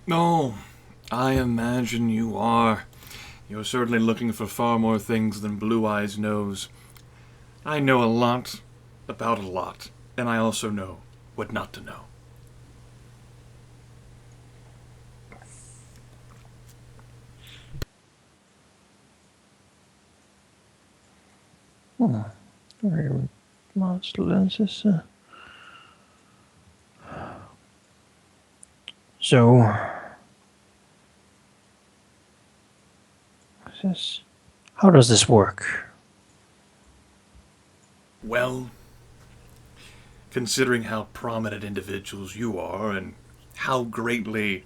Oh, I imagine you are. You're certainly looking for far more things than Blue Eyes knows. I know a lot about a lot, and I also know what not to know. Very monster lenses. So, how does this work? Well, considering how prominent individuals you are and how greatly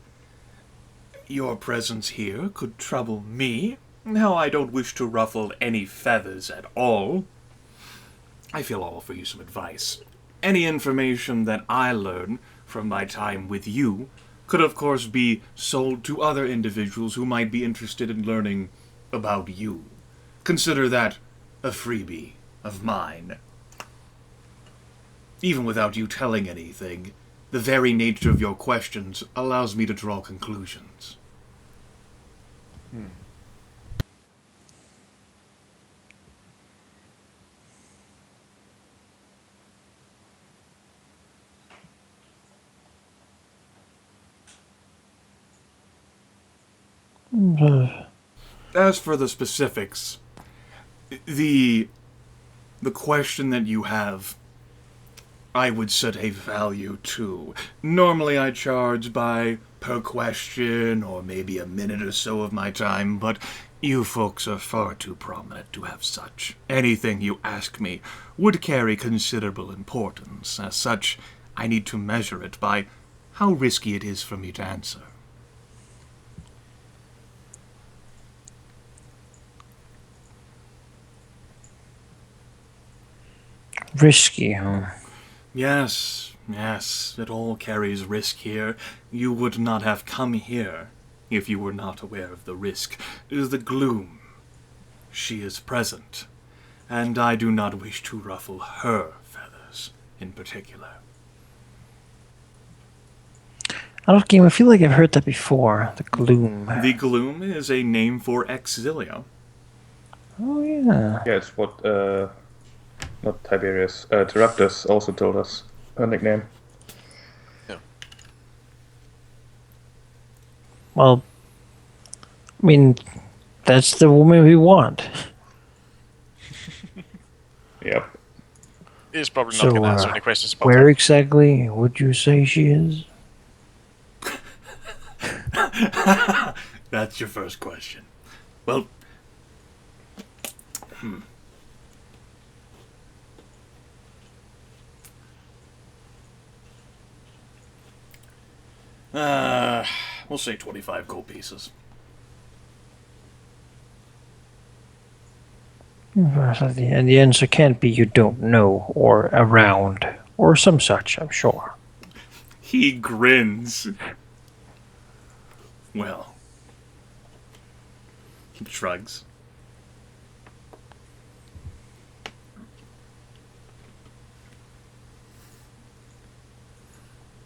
your presence here could trouble me, and how I don't wish to ruffle any feathers at all, I feel I'll offer you some advice. Any information that I learn from my time with you could, of course, be sold to other individuals who might be interested in learning about you. Consider that a freebie of mine. Even without you telling anything, the very nature of your questions allows me to draw conclusions. As for the specifics, the question that you have, I would set a value to. Normally I charge by per question or maybe a minute or so of my time, but you folks are far too prominent to have such. Anything you ask me would carry considerable importance. As such, I need to measure it by how risky it is for me to answer. Risky, huh? Yes, it all carries risk here. You would not have come here if you were not aware of the risk. The gloom. She is present, and I do not wish to ruffle her feathers in particular. I don't game. I feel like I've heard that before. The gloom. The gloom is a name for Exilia. Oh yeah. Yeah, it's what not Tiberius, Teraptus also told us her nickname. Well, I mean, that's the woman we want. Yep. He's probably not So, going to answer any questions about where that. exactly would you say she is? That's your first question. Well, we'll say 25 gold pieces. And the answer can't be you don't know, or around, or some such, I'm sure. He grins. Well, he shrugs.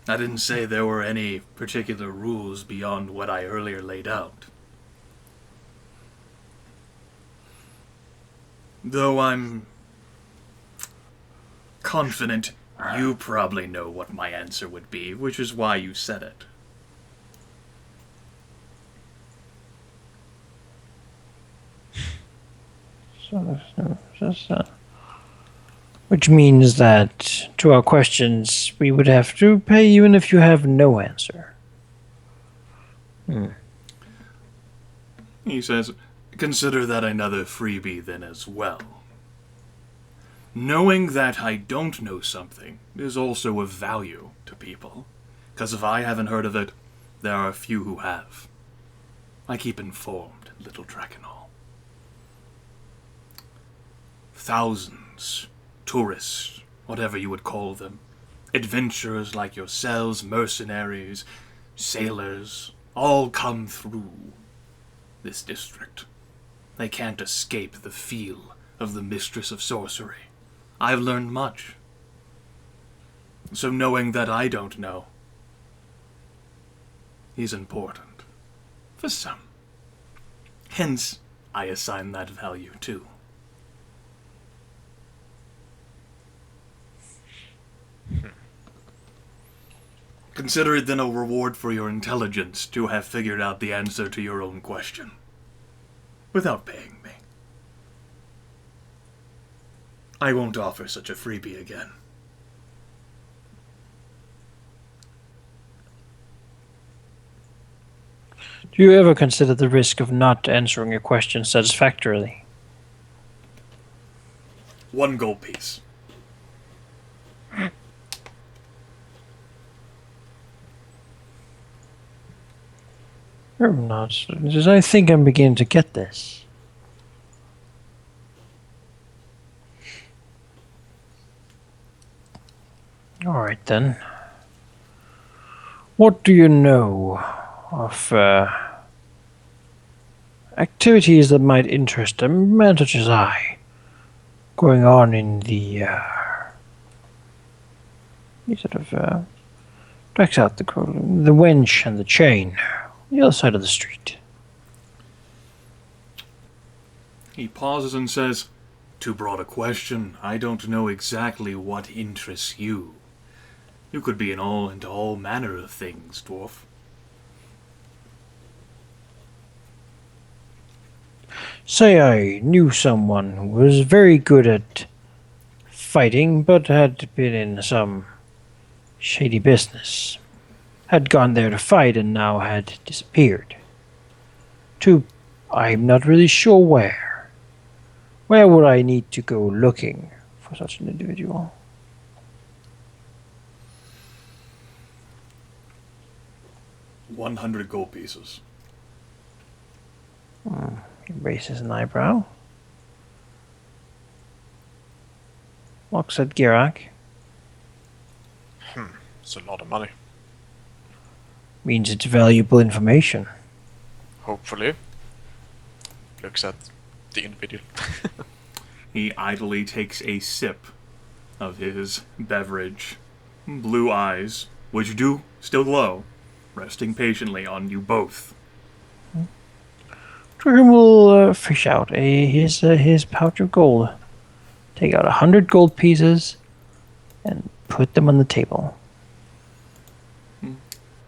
I didn't say there were any particular rules beyond what I earlier laid out. Though I'm confident you probably know what my answer would be, which is why you said it. Which means that to our questions, we would have to pay even if you have no answer. He says, consider that another freebie then as well. Knowing that I don't know something is also of value to people, because if I haven't heard of it, there are a few who have. I keep informed, little Dragonhall. Thousands, tourists, whatever you would call them, adventurers like yourselves, mercenaries, sailors, all come through this district. They can't escape the feel of the Mistress of Sorcery. I've learned much. So knowing that I don't know, is important. For some. Hence, I assign that value too. Consider it then a reward for your intelligence to have figured out the answer to your own question. Without paying me. I won't offer such a freebie again. Do you ever consider the risk of not answering a question satisfactorily? 1 gold piece. I'm not. I think I'm beginning to get this. Alright then. What do you know of activities that might interest a man such as I going on in the he sort of tracks out the wench and the chain on the other side of the street. He pauses and says, "Too broad a question. I don't know exactly what interests you. You could be into all manner of things, dwarf." Say I knew someone who was very good at fighting, but had been in some shady business. Had gone there to fight and now had disappeared. I'm not really sure where. Where would I need to go looking for such an individual? 100 gold pieces. He raises an eyebrow. Looks at Geráck. It's a lot of money. Means it's valuable information. Hopefully. Looks at the individual. He idly takes a sip of his beverage. Blue eyes, which do still glow, resting patiently on you both. Dwohurim will fish out his pouch of gold. Take out 100 gold pieces and put them on the table.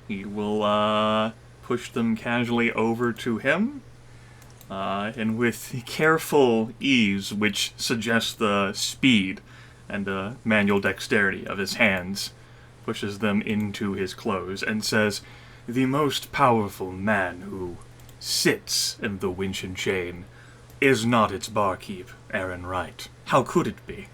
He will push them casually over to him, and with careful ease, which suggests the speed and manual dexterity of his hands, pushes them into his clothes and says, "The most powerful man who sits in the winch and chain is not its barkeep, Aaron Wright. How could it be?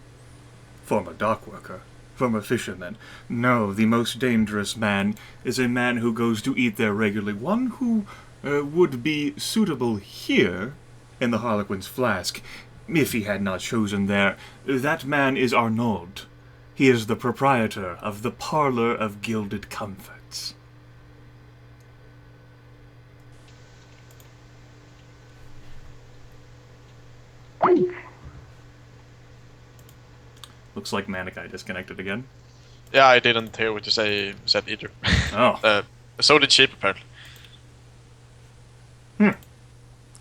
Former dockworker, former fisherman. No, the most dangerous man is a man who goes to eat there regularly. One who would be suitable here in the Harlequin's Flask, if he had not chosen there. That man is Arnaud. He is the proprietor of the Parlor of Gilded Comforts." Looks like Manaki disconnected again. Yeah, I didn't hear what you said either. Oh. So did Sheep, apparently.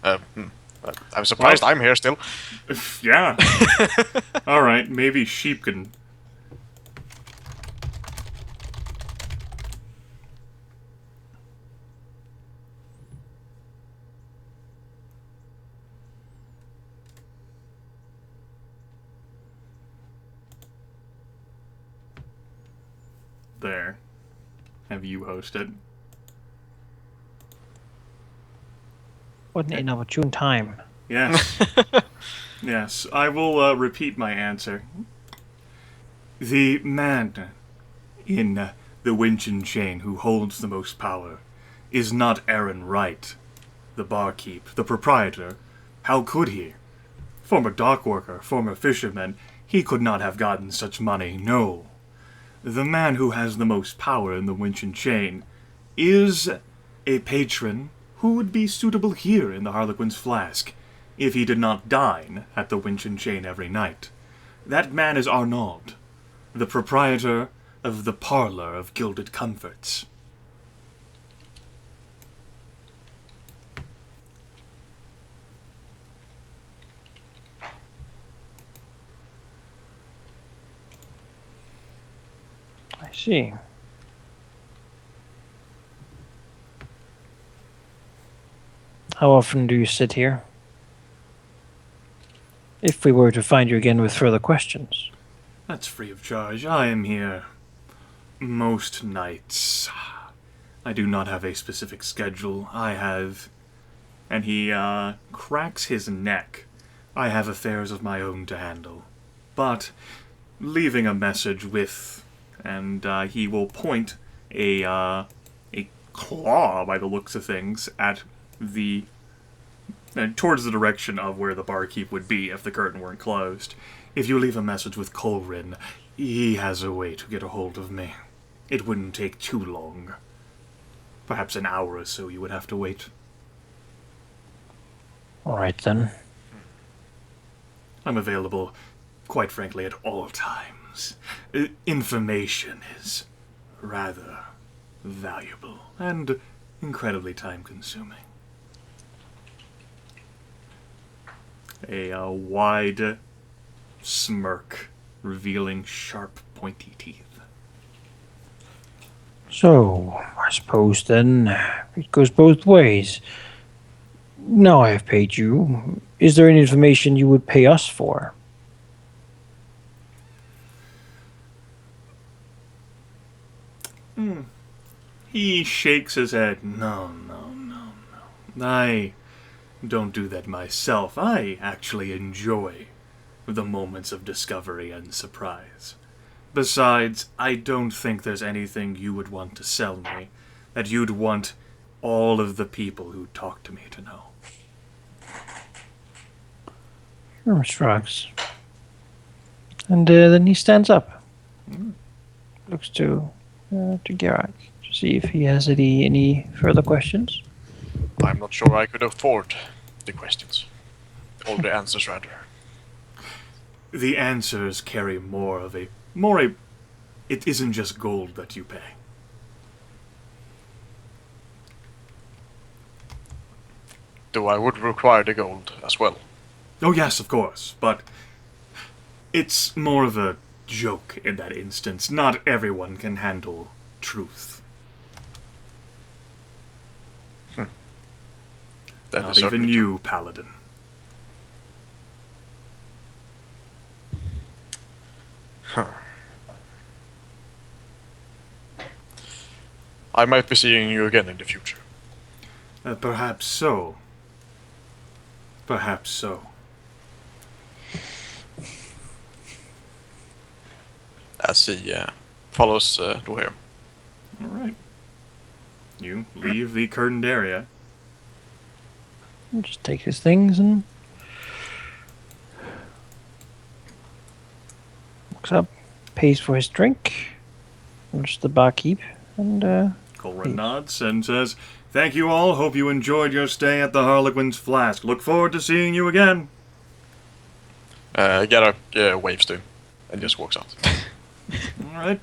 I'm surprised I'm here still. Yeah. Alright, maybe Sheep can... There. Have you hosted? What an inopportune time. Yes. Yes, I will repeat my answer. The man in the winch and chain who holds the most power is not Aaron Wright, the barkeep, the proprietor. How could he? Former dockworker, former fisherman, he could not have gotten such money, no. The man who has the most power in the winch and chain is a patron who would be suitable here in the Harlequin's Flask if he did not dine at the winch and chain every night. That man is Arnaud, the proprietor of the Parlor of Gilded Comforts. I see. How often do you sit here? If we were to find you again with further questions. That's free of charge. I am here most nights. I do not have a specific schedule. I have... And he cracks his neck. I have affairs of my own to handle. But leaving a message with... And he will point a claw, by the looks of things, at the... towards the direction of where the barkeep would be if the curtain weren't closed. If you leave a message with Colrin, he has a way to get a hold of me. It wouldn't take too long. Perhaps an hour or so you would have to wait. All right, then. I'm available, quite frankly, at all times. Information is rather valuable and incredibly time-consuming. A wide smirk, revealing sharp, pointy teeth. So, I suppose then it goes both ways. Now I have paid you. Is there any information you would pay us for? He shakes his head. No. I don't do that myself. I actually enjoy the moments of discovery and surprise. Besides, I don't think there's anything you would want to sell me that you'd want all of the people who talk to me to know. Shrugs. And then he stands up. Looks to Geráck to see if he has any further questions. I'm not sure I could afford the questions. Or the answers, rather. The answers carry more a... It isn't just gold that you pay. Though I would require the gold as well. Oh yes, of course, but it's more of a joke in that instance. Not everyone can handle truth. Not even you, Paladin. Huh. I might be seeing you again in the future. Perhaps so. Perhaps so. As he follows Dwohurim. Alright. You leave the curtained area. He'll just take his things and looks up, pays for his drink, looks at the barkeep, and Colrin nods and says, "Thank you all. Hope you enjoyed your stay at the Harlequin's Flask. Look forward to seeing you again." Geráck waves to him and just walks out. Alright.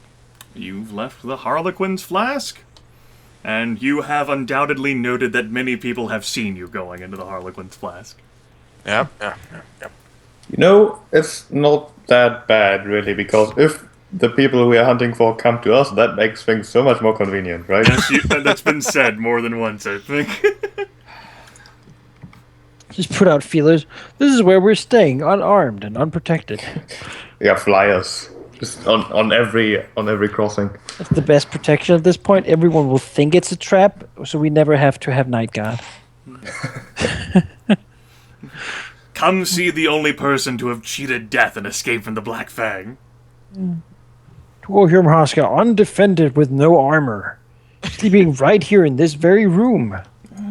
You've left the Harlequin's Flask. And you have undoubtedly noted that many people have seen you going into the Harlequin's Flask. Yeah. You know, it's not that bad, really, because if the people we are hunting for come to us, that makes things so much more convenient, right? Yes, that's been said more than once, I think. just put out feelers. This is where we're staying, unarmed and unprotected. Yeah, flyers. Just on every crossing. That's the best protection at this point. Everyone will think it's a trap, so we never have to have night guard. Come see the only person to have cheated death and escaped from the Black Fang. Dwohurim Harsca, undefended with no armor, sleeping right here in this very room.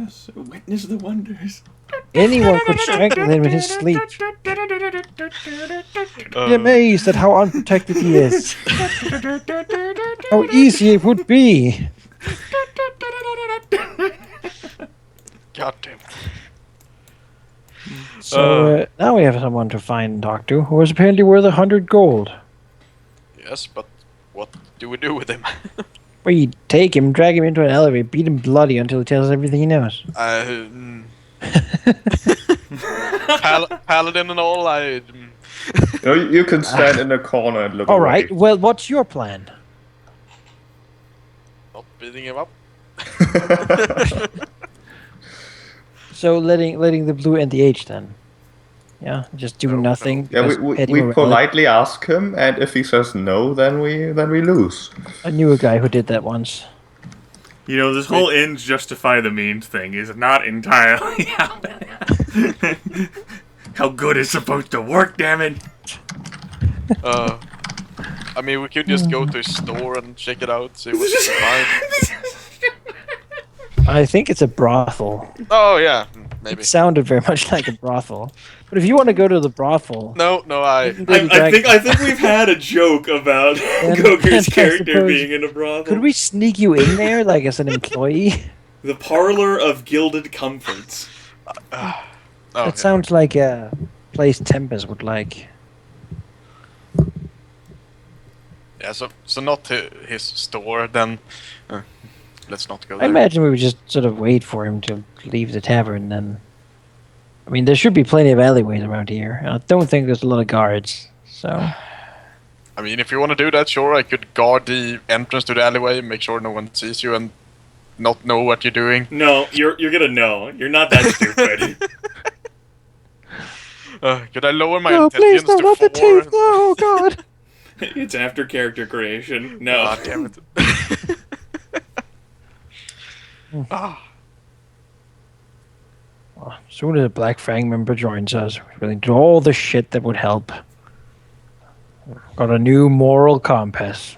So witness the wonders. Anyone could strangle him in his sleep. Be amazed at how unprotected he is. How easy it would be. God damn. So now we have someone to find and talk to, who was apparently worth 100 gold. Yes, but what do we do with him? We take him, drag him into an elevator, beat him bloody until he tells us everything he knows. Paladin and all, You can stand in the corner and look All away. right, well, what's your plan? beating him up. So letting the blue end the H then. Yeah, just doing No, nothing. Yeah, because we petting a relic. politely ask him, and if he says no, then we lose. I knew a guy who did that once. You know, this whole ends justify the means thing is not entirely how good it's supposed to work, damn it. I mean, we could just go to his store and check it out, see what's inside. I think it's a brothel. Oh yeah, maybe. It sounded very much like a brothel. But if you want to go to the brothel, No, I think we've had a joke about Goger's character being in a brothel. Could we sneak you in there, like as an employee? The parlor of gilded comforts. That sounds like a place Tempus would like. Yeah, so not his store, then let's not go I there. imagine we would just sort of wait for him to leave the tavern, then. I mean, there should be plenty of alleyways around here. I don't think there's a lot of guards, so. I mean, if you want to do that, sure, I could guard the entrance to the alleyway, make sure no one sees you, and not know what you're doing. No, you're gonna know. You're not that stupid. Could I lower my No, please, intelligence no, not to the 4? teeth, no, oh god. It's after character creation. No. Ah, damn it. As soon as a Black Fang member joins us, we're willing to do all the shit that would help. Got a new moral compass.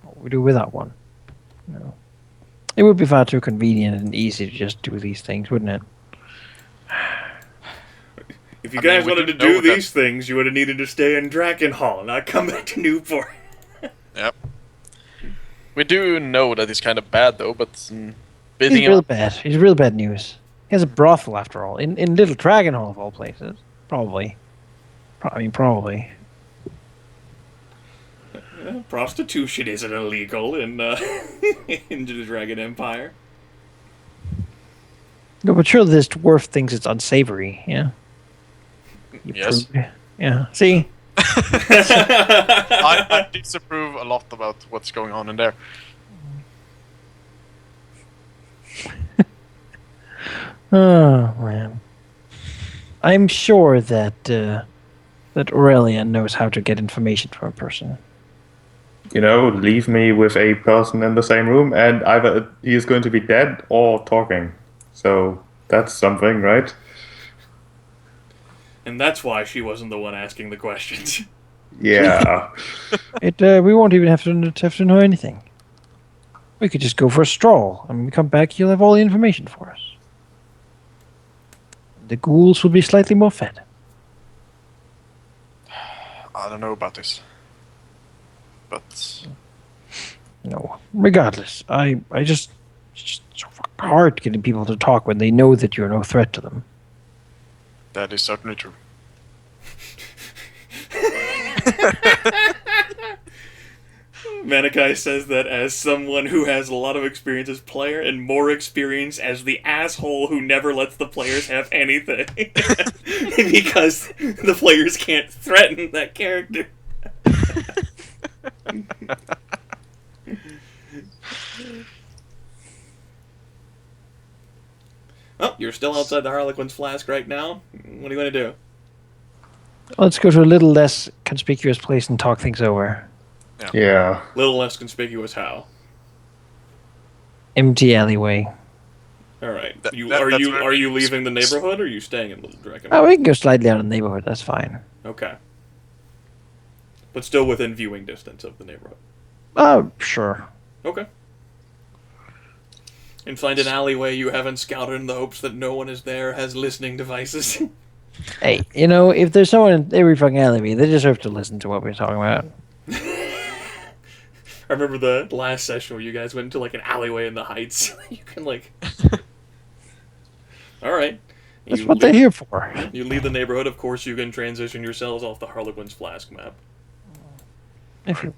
What we do without one? No. It would be far too convenient and easy to just do these things, wouldn't it? If you guys wanted to do these things, you would have needed to stay in Drakenhall, not come back to Newport. Yep. We do know that he's kind of bad, though, but beating He's him real up... bad. He's real bad news. He has a brothel, after all, in Little Dragonhall of all places. Probably. Probably. Prostitution isn't illegal in into the Dragon Empire. No, but surely this dwarf thinks it's unsavory, yeah? Yes. Yeah, see? I disapprove a lot about what's going on in there. Oh, man. I'm sure that Aurelia knows how to get information from a person. You know, leave me with a person in the same room, and either he is going to be dead or talking. So that's something, right? And that's why she wasn't the one asking the questions. Yeah. We won't even have to know anything. We could just go for a stroll, and when we come back, he'll have all the information for us. The ghouls will be slightly more fed. I don't know about this. But... No, regardless, it's just so fucking hard getting people to talk when they know that you're no threat to them. that is certainly true. Manaki says that as someone who has a lot of experience as player and more experience as the asshole who never lets the players have anything. Because the players can't threaten that character. Oh, you're still outside the Harlequin's Flask right now? What are you going to do? Let's go to a little less conspicuous place and talk things over. Yeah. Little less conspicuous how? Empty alleyway. Alright. That's Are you leaving the neighborhood, or are you staying in Little Dragon? Oh, we can go slightly out of the neighborhood, that's fine. Okay. But still within viewing distance of the neighborhood. Oh, sure. Okay. And find an alleyway you haven't scouted in the hopes that no one is there has listening devices. Hey, you know, if there's someone in every fucking alleyway, they deserve to listen to what we're talking about. I remember the last session where you guys went into like an alleyway in the Heights. You can like... Alright. That's what they're here for. You leave the neighborhood, of course you can transition yourselves off the Harlequin's Flask map. If you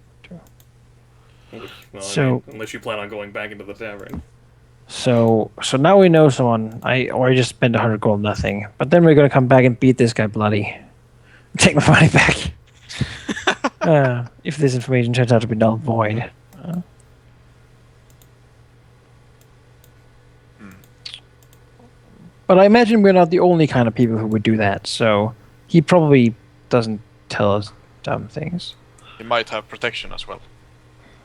Well, So- I mean, unless you plan on going back into the tavern. So now we know someone. I just spent 100 gold, nothing. But then we're gonna come back and beat this guy bloody. Take my money back. If this information turns out to be null void. But I imagine we're not the only kind of people who would do that, so he probably doesn't tell us dumb things. He might have protection as well.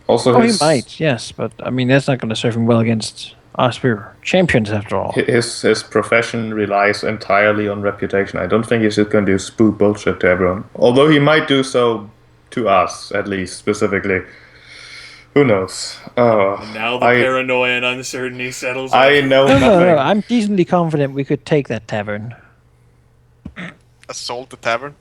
Also, Oh, he might, yes, but I mean that's not going to serve him well against us. We're champions after all. his profession relies entirely on reputation. I don't think he's just going to do spook bullshit to everyone. Although he might do so to us, at least, specifically. Who knows? Now the paranoia and uncertainty settles in. I know No, nothing. I'm decently confident we could take that tavern. Assault the tavern?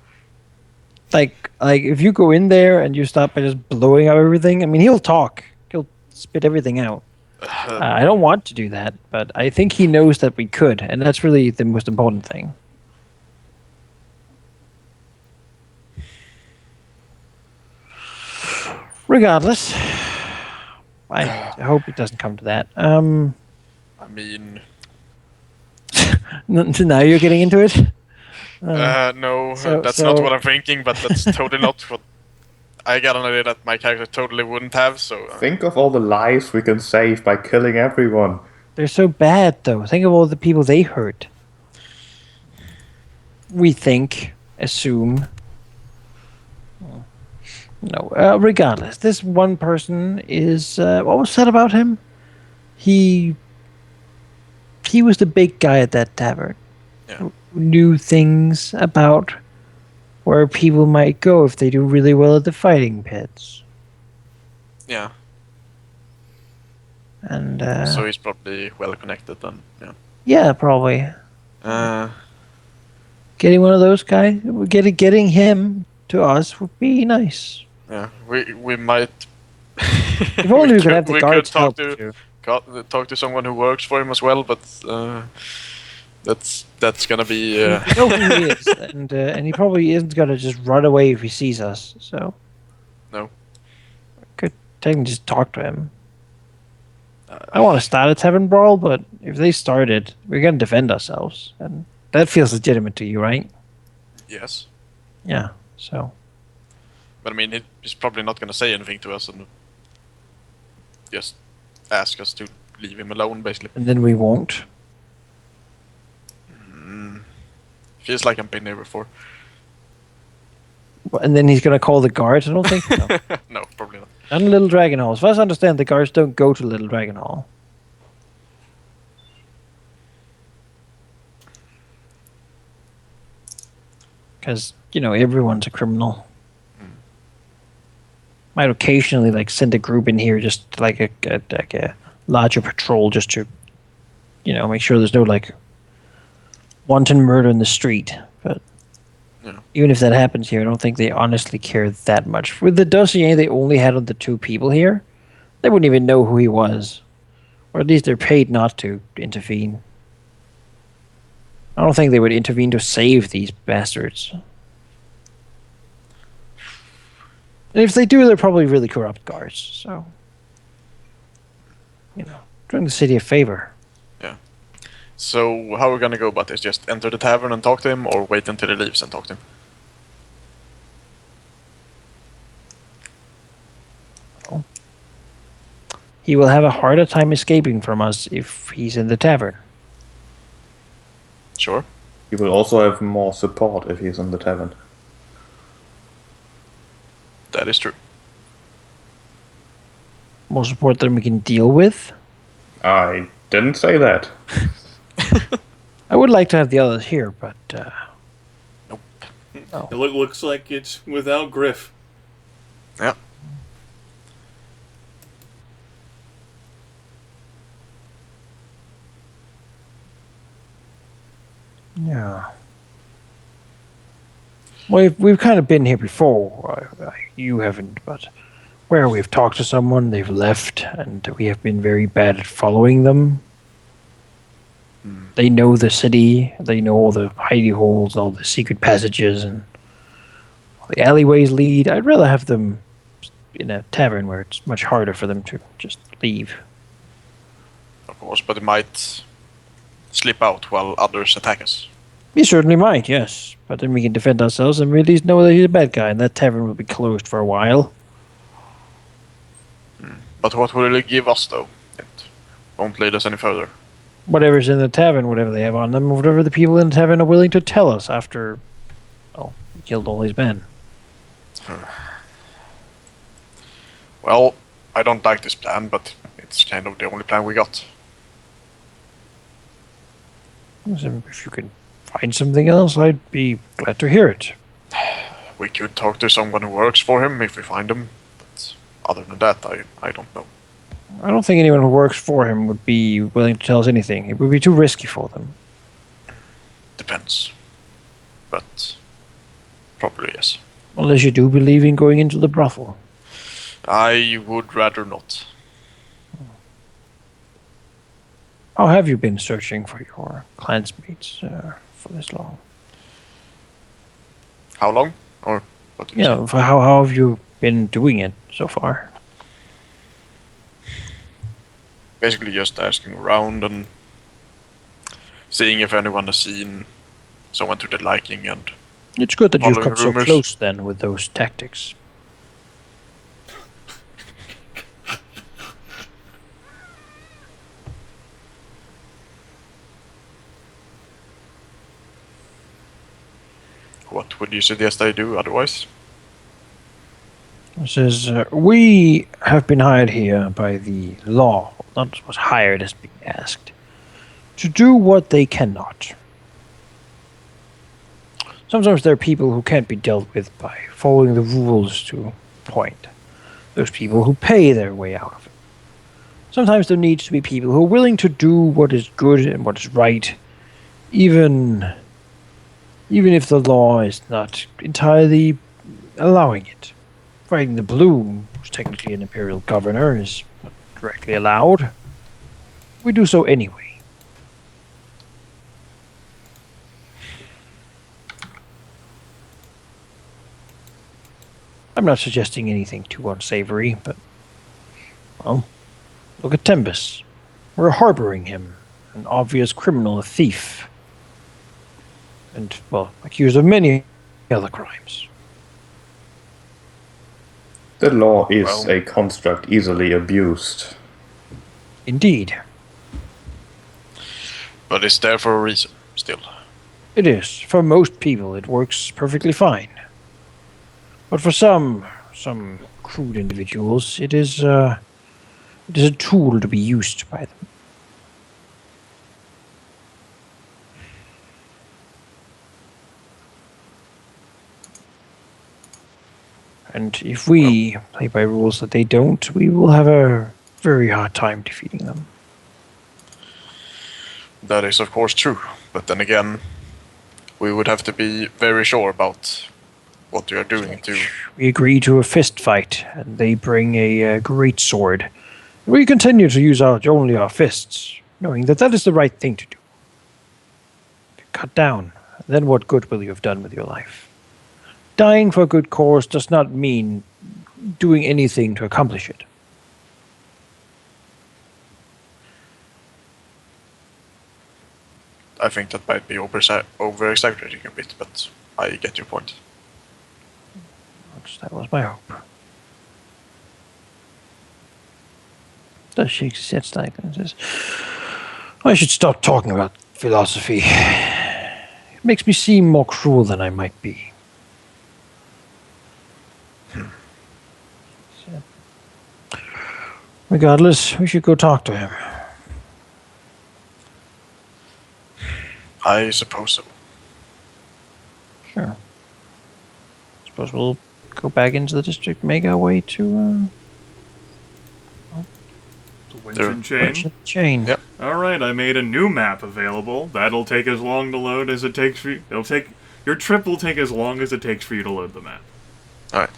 Like if you go in there and you start by just blowing up everything, I mean he'll talk. He'll spit everything out. I don't want to do that, but I think he knows that we could, and that's really the most important thing. Regardless, I hope it doesn't come to that. I mean, Now you're getting into it. no, that's not what I'm thinking, but that's totally not what I got an idea that my character totally wouldn't have, so... Think of all the lives we can save by killing everyone. They're so bad, though. Think of all the people they hurt. We think, assume. No, regardless, this one person is... what was said about him? He was the big guy at that tavern. Yeah. Who knew things about where people might go if they do really well at the fighting pits. Yeah, And so he's probably well connected then, yeah. yeah, probably Uh, getting one of those guys, getting him to us would be nice. yeah, we might... If only we could have the guards help too. Talk to someone who works for him as well, but that's gonna be... We know who he is, and he probably isn't gonna just run away if he sees us. So No. could technically just talk to him. I want to start a tavern brawl, but if they start it, we're gonna defend ourselves, and that feels legitimate to you, right? Yes. Yeah. So But I mean, he's probably not gonna say anything to us and just ask us to leave him alone, basically. and then we won't. Feels like I've been there before. And then he's gonna call the guards. I don't think so. No, probably not. Not in Little Dragon Hall. As far as I understand, the guards don't go to Little Dragon Hall. Because, everyone's a criminal. Might occasionally, send a group in here just like a larger patrol just to, make sure there's no, wanton murder in the street. But Yeah. even if that happens here, I don't think they honestly care that much. With the dossier they only had on the two people here, they wouldn't even know who he was. Or at least they're paid not to intervene. I don't think they would intervene to save these bastards. And if they do, they're probably really corrupt guards. So, doing the city a favor. So how are we gonna go about this? Just enter the tavern and talk to him, or wait until he leaves and talk to him? He will have a harder time escaping from us if he's in the tavern. Sure. He will also have more support if he's in the tavern. That is true. More support than we can deal with. I didn't say that. I would like to have the others here, but Nope. It looks like it's without Gryph. Yeah. yeah. We've kind of been here before. You haven't, but where we've talked to someone, they've left, and we have been very bad at following them. They know the city. They know all the hidey holes, all the secret passages, and all the alleyways lead. I'd rather have them in a tavern where it's much harder for them to just leave. Of course, but it might slip out while others attack us. He certainly might, yes. But then we can defend ourselves and we at least know that he's a bad guy, and that tavern will be closed for a while. But what will it give us, though? It won't lead us any further. Whatever's in the tavern, whatever they have on them, whatever the people in the tavern are willing to tell us after, well, we killed all his men. Well, I don't like this plan, but it's kind of the only plan we got. So if you can find something else, I'd be glad to hear it. We could talk to someone who works for him if we find him, but other than that, I don't know. I don't think anyone who works for him would be willing to tell us anything. It would be too risky for them. Depends. But probably yes. Unless you do believe in going into the brothel. I would rather not. How have you been searching for your clansmates for this long? How long? Or what did you say? For how have you been doing it so far? Basically just asking around and seeing if anyone has seen someone to their liking and It's good that you've following come so rumors. close then with those tactics. what would you suggest I do otherwise? It says, we have been hired here by the law, not was hired as being asked, to do what they cannot. Sometimes there are people who can't be dealt with by following the rules to a point. Those people who pay their way out of it. Sometimes there needs to be people who are willing to do what is good and what is right, even if the law is not entirely allowing it. Fighting the Blue, who's technically an imperial governor, is not directly allowed. We do so anyway. I'm not suggesting anything too unsavory, but, well, look at Tempus. We're harboring him, an obvious criminal, a thief. And, well, accused of many other crimes. The law is Well- a construct easily abused. Indeed, But it's there for a reason, still. it is. For most people, it works perfectly fine. But for some crude individuals, it is a tool to be used by them. And if we play by rules that they don't, we will have a very hard time defeating them. That is of course true, but then again, we would have to be very sure about what we are doing to... We agree to a fist fight, and they bring a great sword. We continue to use only our fists, knowing that that is the right thing to do. Cut down, then what good will you have done with your life? Dying for a good cause does not mean doing anything to accomplish it. I think that might be over-exaggerating a bit, but I get your point. That was my hope. Does shake his head slightly and says, I should stop talking about philosophy. It makes me seem more cruel than I might be. Regardless, we should go talk to him. I suppose so. Sure. Suppose we'll go back into the district, make our way to The Winton chain. Chain. Yep. Alright, I made a new map available. That'll take as long to load as it takes for you. Your trip will take as long as it takes for you to load the map. Alright.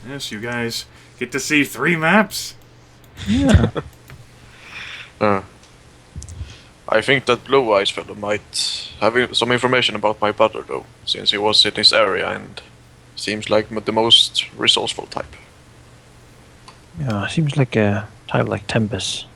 Yes, you guys get to see 3 maps. Yeah. I think that Blue Eyes fellow might have some information about my brother, though, since he was in this area and seems like the most resourceful type. Yeah, seems like a type like Tempus.